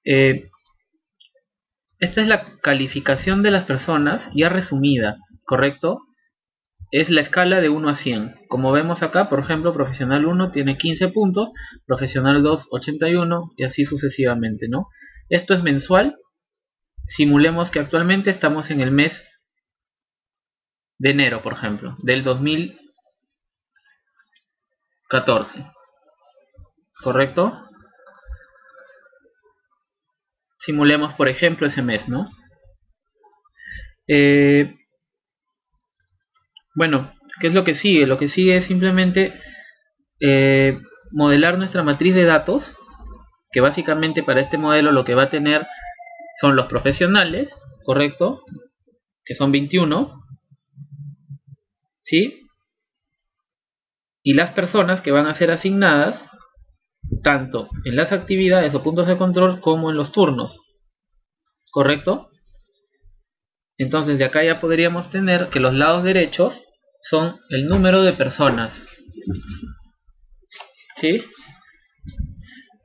Esta es la calificación de las personas ya resumida, ¿correcto? Es la escala de 1 a 100. Como vemos acá, por ejemplo, profesional 1 tiene 15 puntos, profesional 2 81 y así sucesivamente, ¿no? Esto es mensual. Simulemos que actualmente estamos en el mes de enero, por ejemplo, del 2014. ¿Correcto? Simulemos, por ejemplo, ese mes, ¿no? Bueno, ¿qué es lo que sigue? Lo que sigue es simplemente modelar nuestra matriz de datos, que básicamente para este modelo lo que va a tener son los profesionales, ¿correcto? Que son 21, ¿sí? Y las personas que van a ser asignadas tanto en las actividades o puntos de control como en los turnos, ¿correcto? Entonces de acá ya podríamos tener que los lados derechos son el número de personas, ¿sí?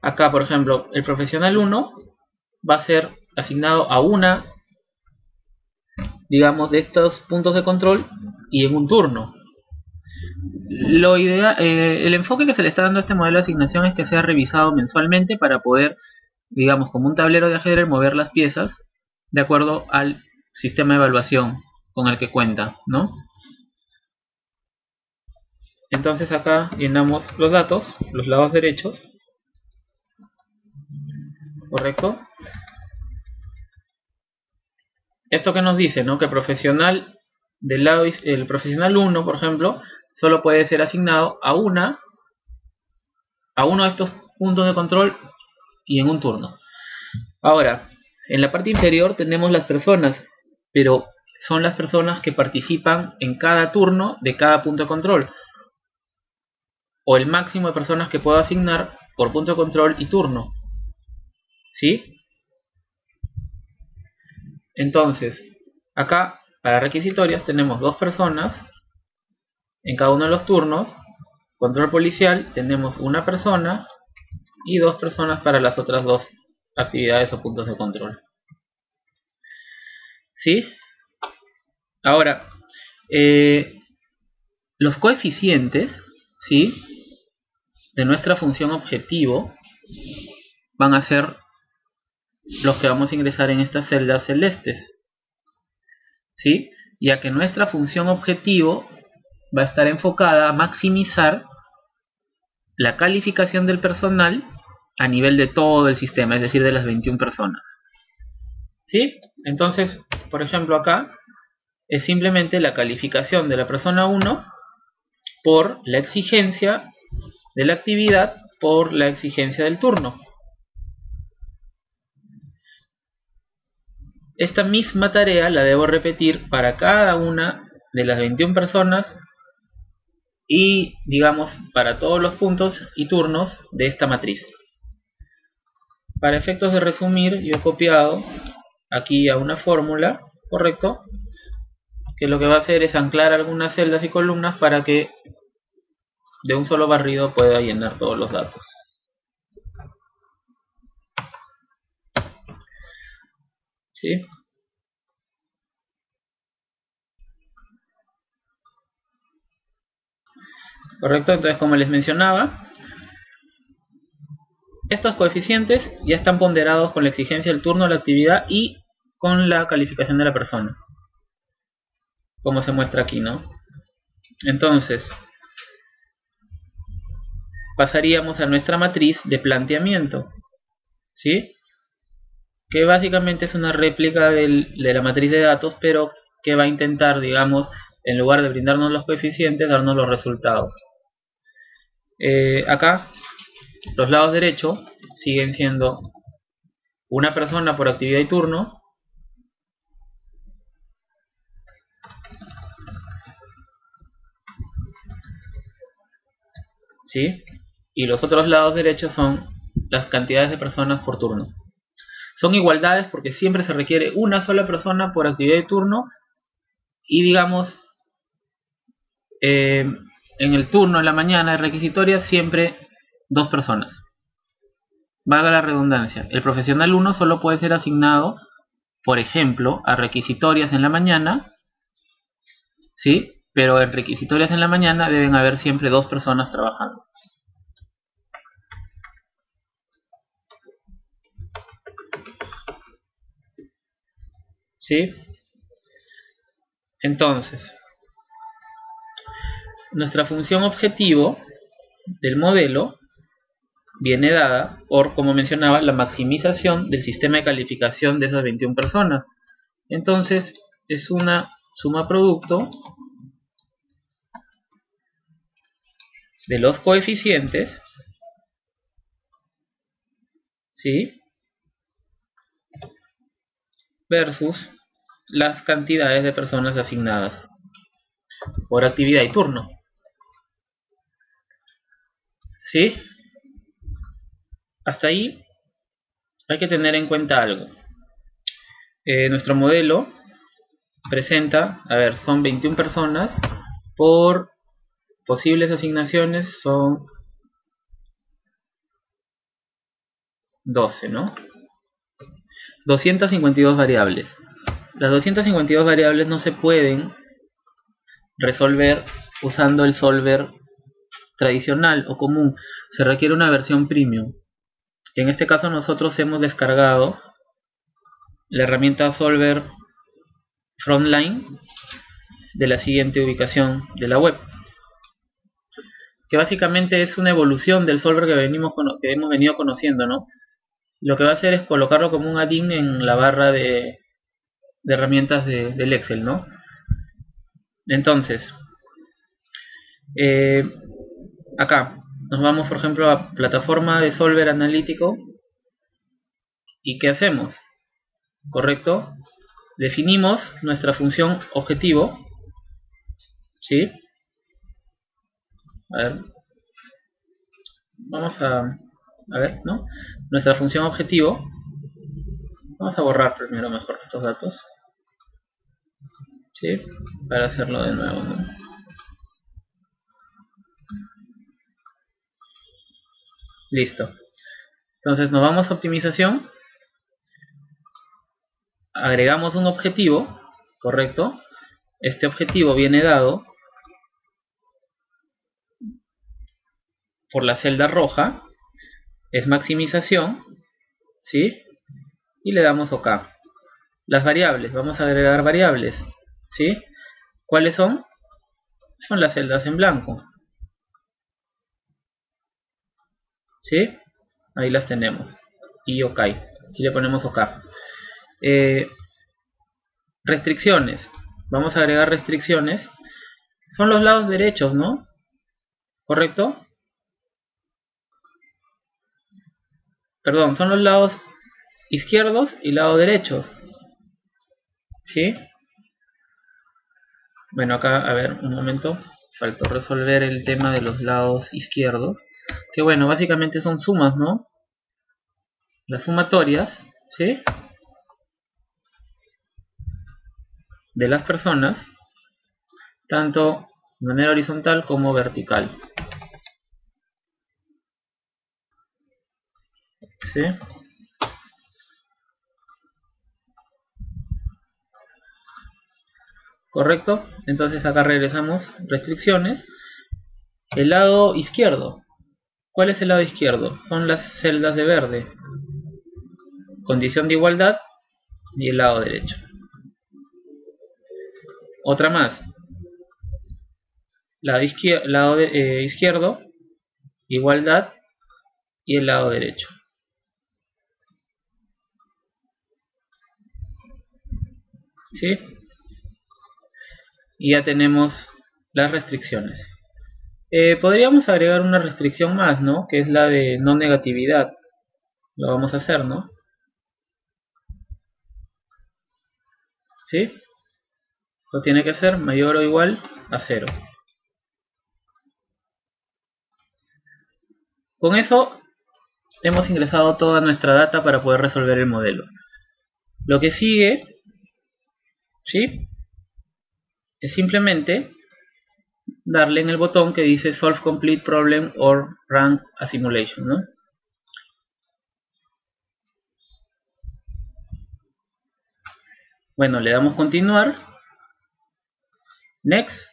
Acá, por ejemplo, el profesional 1 va a ser asignado a una, digamos, de estos puntos de control y en un turno. Lo ideal, el enfoque que se le está dando a este modelo de asignación es que sea revisado mensualmente para poder, digamos, como un tablero de ajedrez, mover las piezas de acuerdo al sistema de evaluación con el que cuenta, ¿no? Entonces acá llenamos los datos, los lados derechos, ¿correcto? Esto que nos dice, ¿no? Que profesional del lado, el profesional 1, por ejemplo, solo puede ser asignado a uno de estos puntos de control y en un turno. Ahora, en la parte inferior tenemos las personas, pero son las personas que participan en cada turno de cada punto de control, o el máximo de personas que puedo asignar por punto de control y turno, ¿sí? Entonces, acá para requisitorias tenemos 2 personas en cada uno de los turnos. Control policial tenemos 1 persona y 2 personas para las otras 2 actividades o puntos de control, ¿sí? Ahora, los coeficientes, ¿sí?, de nuestra función objetivo van a ser los que vamos a ingresar en estas celdas celestes, ¿sí? Ya que nuestra función objetivo va a estar enfocada a maximizar la calificación del personal a nivel de todo el sistema, es decir, de las 21 personas, ¿sí? Entonces, por ejemplo, acá es simplemente la calificación de la persona 1 por la exigencia de la actividad por la exigencia del turno, esta misma tarea la debo repetir para cada una de las 21 personas y, digamos, para todos los puntos y turnos de esta matriz. Para efectos de resumir, yo he copiado aquí a una fórmula, ¿correcto? Que lo que va a hacer es anclar algunas celdas y columnas para que de un solo barrido pueda llenar todos los datos. ¿Sí? Correcto, entonces como les mencionaba, estos coeficientes ya están ponderados con la exigencia del turno, la actividad y con la calificación de la persona, como se muestra aquí, ¿no? Entonces, pasaríamos a nuestra matriz de planteamiento, ¿sí? Que básicamente es una réplica de la matriz de datos, pero que va a intentar, digamos, en lugar de brindarnos los coeficientes, darnos los resultados. Acá, los lados derechos siguen siendo una persona por actividad y turno, ¿sí? Y los otros lados derechos son las cantidades de personas por turno. Son igualdades porque siempre se requiere una sola persona por actividad y turno y, digamos, en el turno, en la mañana, de requisitoria, siempre 2 personas. Valga la redundancia, el profesional 1 solo puede ser asignado, por ejemplo, a requisitorias en la mañana, ¿sí? Pero en requisitorias en la mañana deben haber siempre 2 personas trabajando. ¿Sí? Entonces, nuestra función objetivo del modelo viene dada por, como mencionaba, la maximización del sistema de calificación de esas 21 personas. Entonces, es una suma producto de los coeficientes, ¿sí? Versus las cantidades de personas asignadas por actividad y turno, ¿sí? Hasta ahí hay que tener en cuenta algo. Nuestro modelo presenta, a ver, son 21 personas por posibles asignaciones, son 12, ¿no? 252 variables. Las 252 variables no se pueden resolver usando el solver tradicional o común. Se requiere una versión premium. En este caso nosotros hemos descargado la herramienta Solver Frontline de la siguiente ubicación de la web, que básicamente es una evolución del solver que hemos venido conociendo, ¿no? Lo que va a hacer es colocarlo como un add-in en la barra de herramientas del Excel, ¿no? Entonces, acá nos vamos, por ejemplo, a plataforma de solver analítico. ¿Y qué hacemos? ¿Correcto? Definimos nuestra función objetivo, ¿sí? A ver, vamos a ver, ¿no? Nuestra función objetivo. Vamos a borrar primero mejor estos datos, ¿sí? Para hacerlo de nuevo, ¿no? Listo. Entonces nos vamos a optimización. Agregamos un objetivo, ¿correcto? Este objetivo viene dado por la celda roja, es maximización, ¿sí? Y le damos OK. Las variables, vamos a agregar variables, ¿sí? ¿Cuáles son? Son las celdas en blanco, ¿sí? Ahí las tenemos. Y OK. Y le ponemos OK. Restricciones. Vamos a agregar restricciones. Son los lados derechos, ¿no? ¿Correcto? Perdón, son los lados izquierdos y lados derechos. ¿Sí? Bueno, acá, a ver, un momento. Faltó resolver el tema de los lados izquierdos. Que bueno, básicamente son sumas, ¿no? Las sumatorias, ¿sí? De las personas, tanto de manera horizontal como vertical. ¿Sí? ¿Correcto? Entonces acá regresamos, restricciones. El lado izquierdo. ¿Cuál es el lado izquierdo? Son las celdas de verde. Condición de igualdad y el lado derecho. Otra más. Lado izquierdo, igualdad y el lado derecho. ¿Sí? Y ya tenemos las restricciones. Podríamos agregar una restricción más, ¿no? Que es la de no negatividad. Lo vamos a hacer, ¿no? ¿Sí? Esto tiene que ser mayor o igual a 0. Con eso hemos ingresado toda nuestra data para poder resolver el modelo. Lo que sigue, ¿sí? Es simplemente darle en el botón que dice Solve Complete Problem or Run a Simulation, ¿no? Bueno, le damos continuar. Next.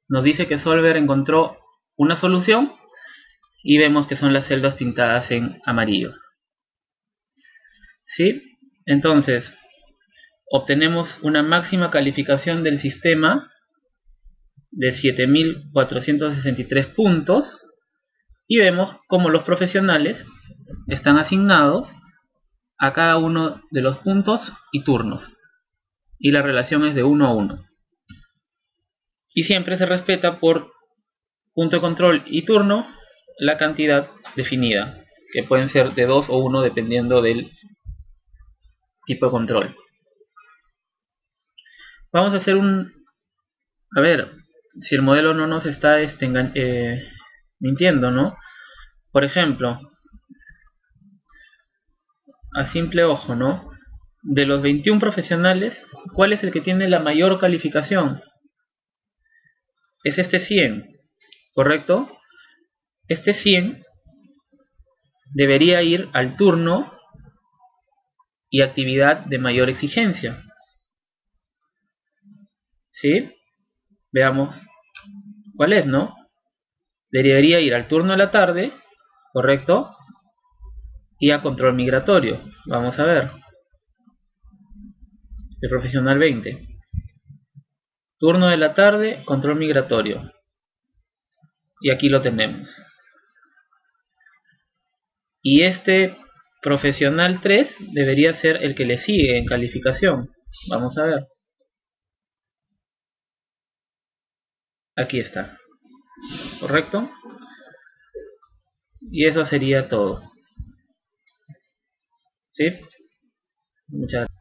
Nos dice que Solver encontró una solución y vemos que son las celdas pintadas en amarillo. ¿Sí? Entonces, obtenemos una máxima calificación del sistema de 7463 puntos y vemos cómo los profesionales están asignados a cada uno de los puntos y turnos, y la relación es de 1 a 1 y siempre se respeta por punto de control y turno la cantidad definida, que pueden ser de 2 o 1 dependiendo del tipo de control. Vamos a hacer a ver si el modelo no nos está mintiendo, ¿no? Por ejemplo, a simple ojo, ¿no? De los 21 profesionales, ¿cuál es el que tiene la mayor calificación? Es este 100, ¿correcto? Este 100 debería ir al turno y actividad de mayor exigencia. ¿Sí? Veamos cuál es, ¿no? Debería ir al turno de la tarde, ¿correcto? Y a control migratorio. Vamos a ver. El profesional 20. Turno de la tarde, control migratorio. Y aquí lo tenemos. Y este profesional 3 debería ser el que le sigue en calificación. Vamos a ver. Aquí está. ¿Correcto? Y eso sería todo. ¿Sí? Muchas gracias.